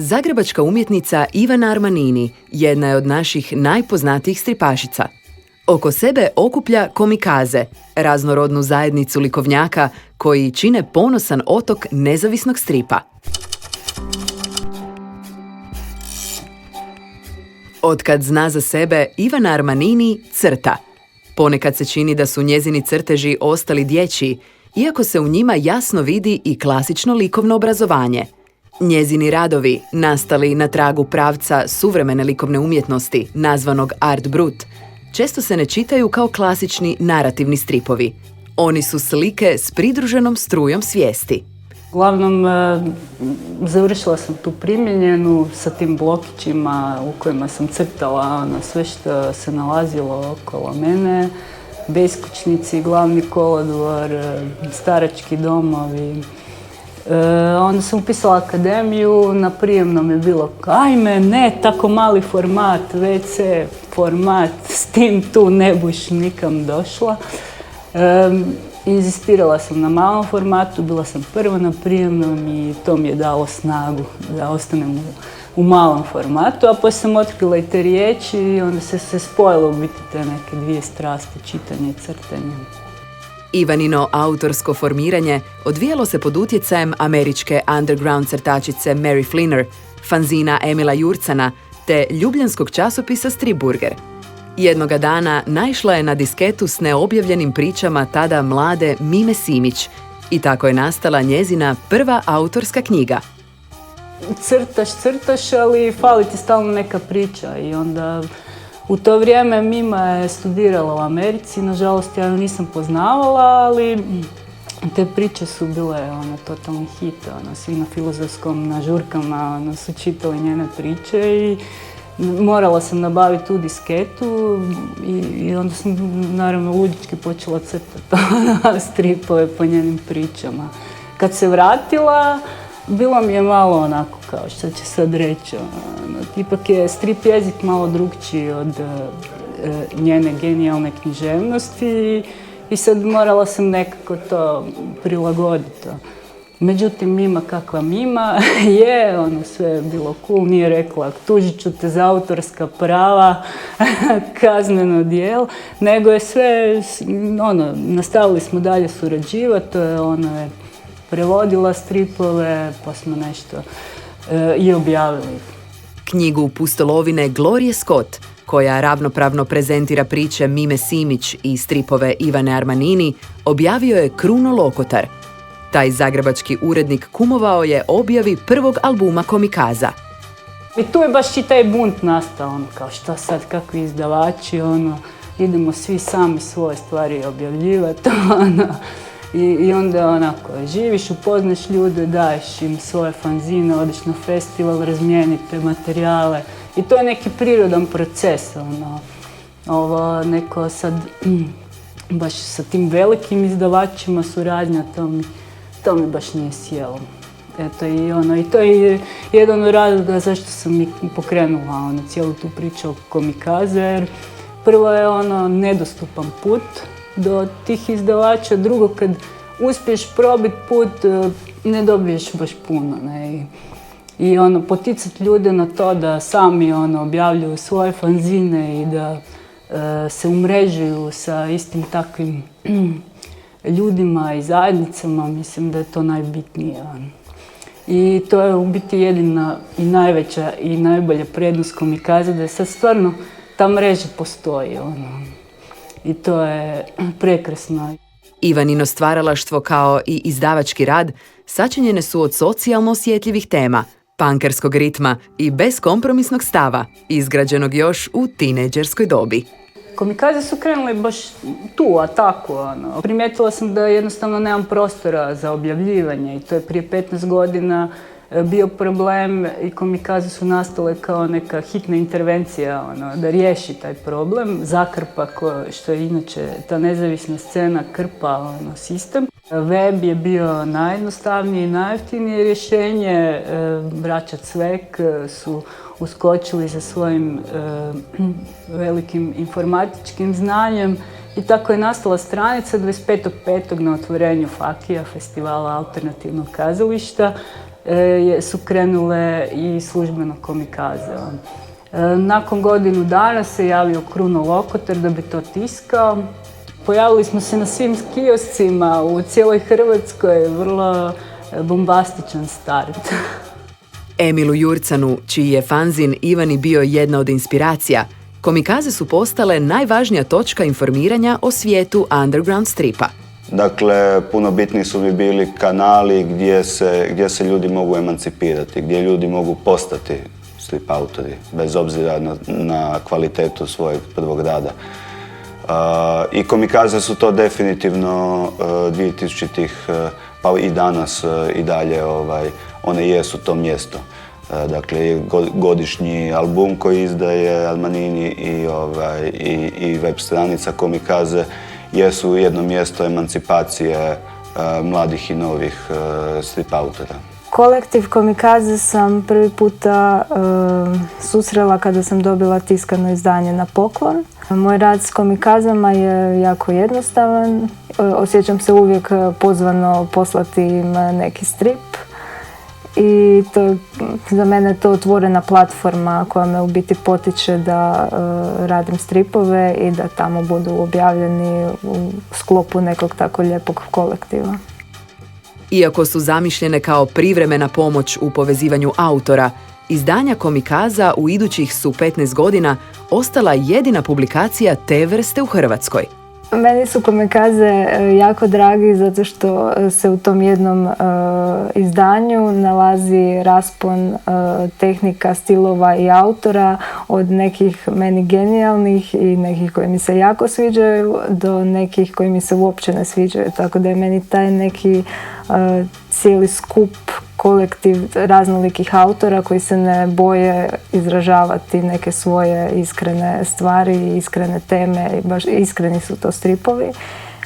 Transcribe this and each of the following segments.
Zagrebačka umjetnica Ivana Armanini jedna je od naših najpoznatijih stripašica. Oko sebe okuplja komikaze, raznorodnu zajednicu likovnjaka koji čine ponosan otok nezavisnog stripa. Otkad zna za sebe, Ivana Armanini crta. Ponekad se čini da su njezini crteži ostali dječji, iako se u njima jasno vidi i klasično likovno obrazovanje. Njezini radovi, nastali na tragu pravca suvremene likovne umjetnosti, nazvanog art brut, često se ne čitaju kao klasični narativni stripovi. Oni su slike s pridruženom strujom svijesti. Uglavnom, završila sam tu primjenjenu sa tim blokićima u kojima sam crtala sve što se nalazilo okolo mene. Beskućnici, glavni kolodvor, starački domovi. Onda sam upisala akademiju, na prijemnom je bilo ajme, ne, tako mali format, WC format, s tim tu ne buš nikam došla. Inzistirala sam na malom formatu, bila sam prva na prijemnom i to mi je dalo snagu da ostanem u malom formatu, a poslije sam otkrila i te riječi i onda se spojilo u biti te neke dvije strasti, čitanje i crtanje. Ivanino autorsko formiranje odvijalo se pod utjecajem američke underground crtačice Mary Fleener, fanzina Emila Jurcana te ljubljanskog časopisa Stripburger. Jednoga dana naišla je na disketu s neobjavljenim pričama tada mlade Mime Simić i tako je nastala njezina prva autorska knjiga. Crtaš, ali fali ti stalno neka priča i onda u to vrijeme Mima je studirala u Americi, nažalost ja ju nisam poznavala, ali te priče su bile totalni hit, svi na filozofskom, na žurkama su čitali njene priče i morala sam nabaviti tu disketu i onda sam naravno ludički počela crtati stripove po njenim pričama. Kad se vratila, bilo mi je malo onako kao što će sad reći. Ipak je strip jezik malo drukčiji od njene genijalne književnosti i sad morala sam nekako to prilagoditi. Međutim, Mima kakva Mima je, sve je bilo cool, nije rekla tužit ću te za autorska prava, kazneno djelo, nego je sve, nastavili smo dalje surađivati, ona je prevodila stripove, pa smo nešto i objavili. Knjigu Pustolovine Glorie Scott, koja ravnopravno prezentira priče Mime Simić i stripove Ivane Armanini, objavio je Kruno Lokotar. Taj zagrebački urednik kumovao je objavi prvog albuma komikaza. I tu je baš i taj bunt nastao, kao šta sad, kakvi izdavači, idemo svi sami svoje stvari objavljivati, I onda onako, živiš, upoznaš ljude, daješ im svoje fanzine, odeš na festival, razmijenite materijale. I to je neki prirodan proces, ovo neko sad, baš sa tim velikim izdavačima suradnja, to mi baš nije sjelo. Eto i to je jedan od razloga zašto sam i pokrenula cijelu tu priču o komikaze, jer prvo je nedostupan put do tih izdavača, drugo kad uspiješ probiti put ne dobiješ baš puno. Ne? I poticati ljude na to da sami objavljuju svoje fanzine i da se umrežuju sa istim takvim ljudima i zajednicama, mislim da je to najbitnije. I to je u biti jedina i najveća i najbolja prednost komikaze, da je sad stvarno ta mreža postoji. I to je prekrasno. Ivanino stvaralaštvo kao i izdavački rad sačinjene su od socijalno osjetljivih tema, punkerskog ritma i beskompromisnog stava, izgrađenog još u tinejdžerskoj dobi. Komikaze su krenule baš tu, a tako. Primijetila sam da jednostavno nemam prostora za objavljivanje i to je prije 15 godina bio problem i komikaze su nastale kao neka hitna intervencija da riješi taj problem, zakrpa što je inače ta nezavisna scena krpa sistem. Web je bio najjednostavnije i najjeftinije rješenje. Braća Cvek su uskočili sa svojim velikim informatičkim znanjem i tako je nastala stranica 25.5. na otvorenju Fakija, festivala alternativnog kazališta, su krenule i službeno komikaze. Nakon godinu dana se javio Kruno Lokoter da bi to tiskao. Pojavili smo se na svim kioscima u cijeloj Hrvatskoj, vrlo bombastičan start. Emilu Jurcanu, čiji je fanzin Ivani bio jedna od inspiracija, komikaze su postale najvažnija točka informiranja o svijetu underground stripa. Dakle, puno bitniji su mi bili kanali gdje se ljudi mogu emancipirati, gdje ljudi mogu postati strip autori, bez obzira na kvalitetu svojeg prvog rada. I komikaze su to definitivno 2000-ih, pa i danas i dalje, one jesu to mjesto. Dakle, godišnji album koji izdaje Armanini i web stranica komikaze jesu jedno mjesto emancipacije mladih i novih strip autora. Kolektiv komikaze sam prvi puta susrela kada sam dobila tiskano izdanje na poklon. Moj rad s komikazama je jako jednostavan. Osjećam se uvijek pozvano poslati im neki strip. I za mene je to otvorena platforma koja me u biti potiče da radim stripove i da tamo budu objavljeni u sklopu nekog tako lijepog kolektiva. Iako su zamišljene kao privremena pomoć u povezivanju autora, izdanja komikaza u idućih su 15 godina ostala jedina publikacija te vrste u Hrvatskoj. Meni su komikaze jako dragi zato što se u tom jednom izdanju nalazi raspon tehnika, stilova i autora, od nekih meni genijalnih i nekih koji mi se jako sviđaju do nekih koji mi se uopće ne sviđaju. Tako da je meni taj neki cijeli skup, kolektiv raznolikih autora koji se ne boje izražavati neke svoje iskrene stvari i iskrene teme i baš iskreni su to stripovi.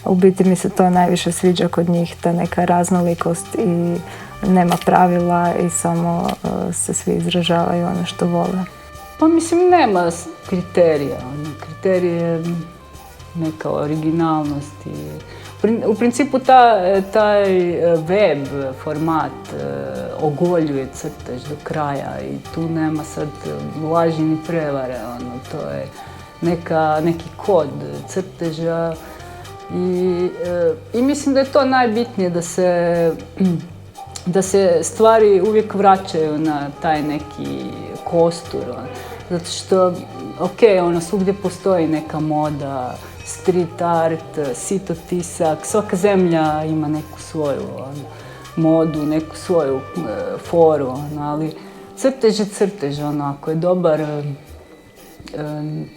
U biti mi se to najviše sviđa kod njih, ta neka raznolikost i nema pravila i samo se svi izražavaju ono što vole. Pa mislim nema kriterija. Kriterij je neka originalnost i u principu taj web format ogoljuje crtež do kraja i tu nema sad laži ni prevare. To je neki kod crteža i mislim da je to najbitnije da se stvari uvijek vraćaju na taj neki kostur. Zato što, svugdje postoji neka moda, street art, sito tisak, svaka zemlja ima neku svoju modu, neku svoju foru, ali crtež je crtež, ako je dobar,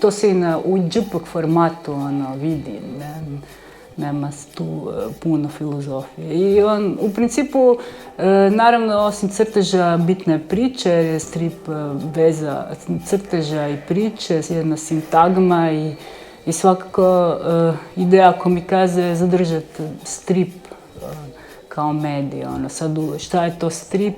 to se i u JPEG formatu vidi, nema tu puno filozofije. I u principu, naravno, osim crteža bitna je priča, jer je strip veza crteža i priče, jedna sintagma i svakako ideja komikaze je zadržati strip kao medij. Sad šta je to strip,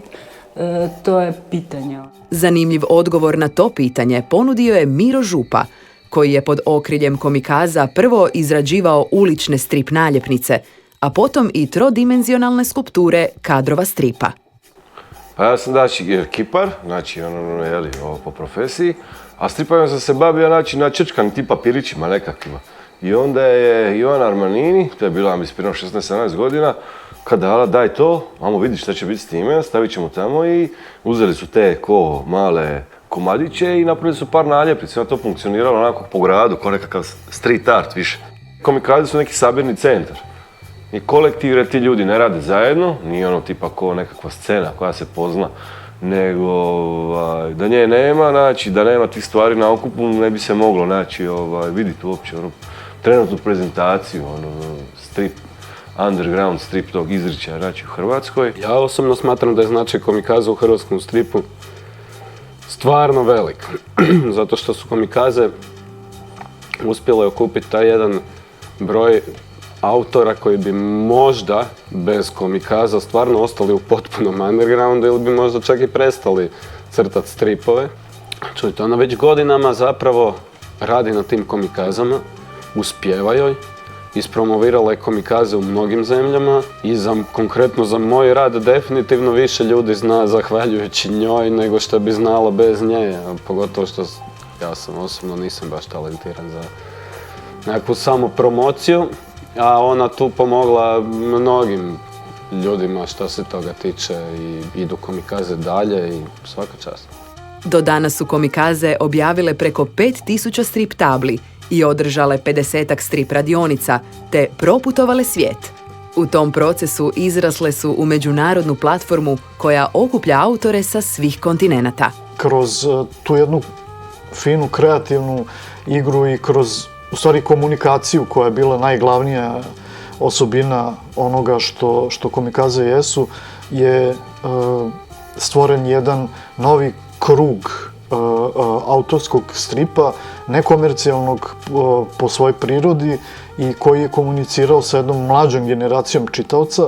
to je pitanje. Zanimljiv odgovor na to pitanje ponudio je Miro Župa, koji je pod okriljem komikaza prvo izrađivao ulične strip naljepnice, a potom i trodimenzionalne skulpture kadrova stripa. Pa ja sam kipar, po profesiji, a stripovima sam se bavio na čečkanim tim papirićima nekakvima. I onda je Ivana Armanini, to je bila mi prije 16-17 godina, kad dala daj to, ajmo vidjeti šta će biti s time, stavit ćemo tamo i uzeli su te male komadiće i napravili su par naljepnice. To funkcioniralo onako po gradu, kao nekakav street art više. Komikaze su neki sabirni centar. I kolektiv, jer ti ljudi ne rade zajedno, nije tipa ko nekakva scena koja se pozna, nego da nje nema, da nema tih stvari na okupu, ne bi se moglo vidjeti uopće trenutnu prezentaciju, strip, underground strip tog izričaja u Hrvatskoj. Ja osobno smatram da je značaj komikaza u hrvatskom stripu stvarno velik, zato što su komikaze uspjele okupiti taj jedan broj autora koji bi možda bez komikaza stvarno ostali u potpunom undergroundu ili bi možda čak i prestali crtati stripove. Čujte, ona već godinama zapravo radi na tim komikazama, uspijeva joj ispromovirala je komikaze u mnogim zemljama i konkretno za moj rad definitivno više ljudi zna zahvaljujući njoj nego što bi znalo bez nje, pogotovo što ja sam osobno nisam baš talentiran za nekakvu samopromociju, a ona tu pomogla mnogim ljudima što se toga tiče i idu komikaze dalje i svaka čast. Do danas su komikaze objavile preko 5000 strip tabli i održale 50-ak strip radionica, te proputovale svijet. U tom procesu izrasle su u međunarodnu platformu koja okuplja autore sa svih kontinenata. Kroz tu jednu finu, kreativnu igru i kroz, u stvari, komunikaciju koja je bila najglavnija osobina onoga što komikaze jesu, je stvoren jedan novi krug autorskog stripa, nekomercijalnog po svojoj prirodi i koji je komunicirao sa jednom mlađom generacijom čitaoca.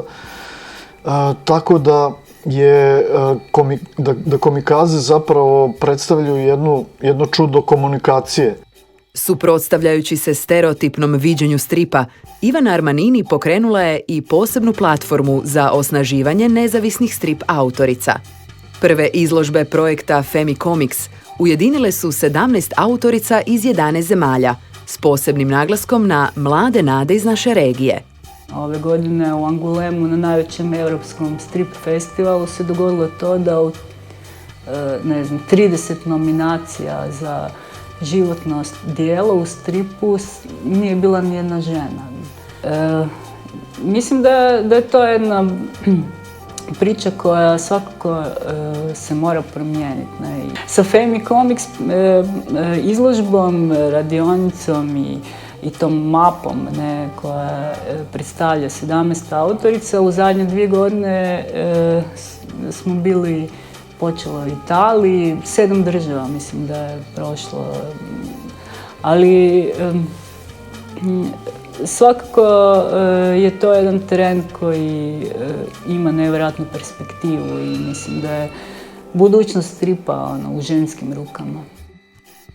Tako da komikaze zapravo predstavljaju jedno čudo komunikacije. Suprotstavljajući se stereotipnom viđenju stripa, Ivana Armanini pokrenula je i posebnu platformu za osnaživanje nezavisnih strip autorica. Prve izložbe projekta Femicomics ujedinile su 17 autorica iz 11 zemalja, s posebnim naglaskom na mlade nade iz naše regije. Ove godine u Angulemu na najvećem europskom strip festivalu se dogodilo to da u 30 nominacija za životno djelo u stripu nije bila ni jedna žena. Mislim da je to jedna priča koja svakako se mora promijeniti. Sa Femicomics izložbom, radionicom i tom mapom koja predstavlja 17 autorica, u zadnje 2 godine smo bili počelo u Italiji, 7 država mislim da je prošlo. Ali svakako je to jedan trend koji ima nevjerojatnu perspektivu i mislim da je budućnost stripa u ženskim rukama.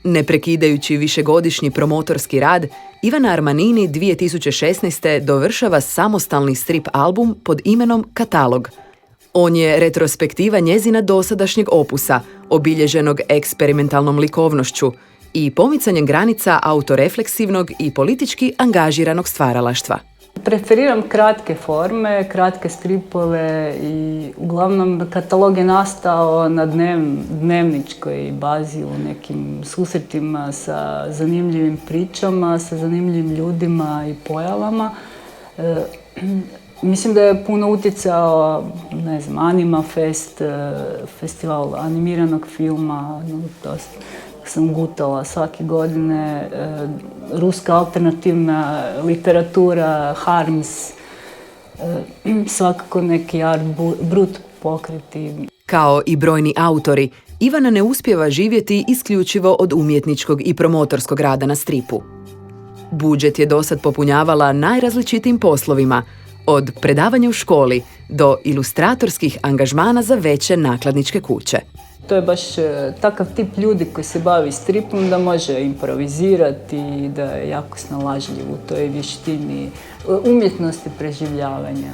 Ne prekidajući višegodišnji promotorski rad, Ivana Armanini 2016. dovršava samostalni strip album pod imenom Katalog. On je retrospektiva njezina dosadašnjeg opusa, obilježenog eksperimentalnom likovnošću i pomicanjem granica autorefleksivnog i politički angažiranog stvaralaštva. Preferiram kratke forme, kratke stripove i uglavnom katalog je nastao na dnevničkoj bazi u nekim susretima sa zanimljivim pričama, sa zanimljivim ljudima i pojavama. Mislim da je puno utjecao, Anima Fest, festival animiranog filma, to sam gutala svake godine, ruska alternativna literatura, Harms, svakako neki art brut pokreti. Kao i brojni autori, Ivana ne uspijeva živjeti isključivo od umjetničkog i promotorskog rada na stripu. Budžet je dosad popunjavala najrazličitijim poslovima, od predavanja u školi do ilustratorskih angažmana za veće nakladničke kuće. To je baš takav tip ljudi koji se bavi stripom da može improvizirati i da je jako snalažljiv u toj vještini umjetnosti preživljavanja.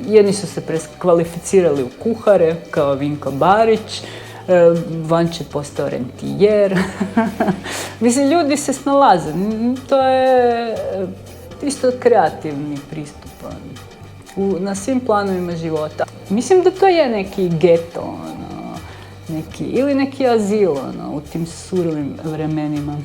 Jedni su se prekvalificirali u kuhare, kao Vinko Barić, Vanče postao rentijer. Mislim, ljudi se snalaze. To je isto kreativni pristup na svim planovima života. Mislim da to je neki geto, ili neki azil u tim surovim vremenima.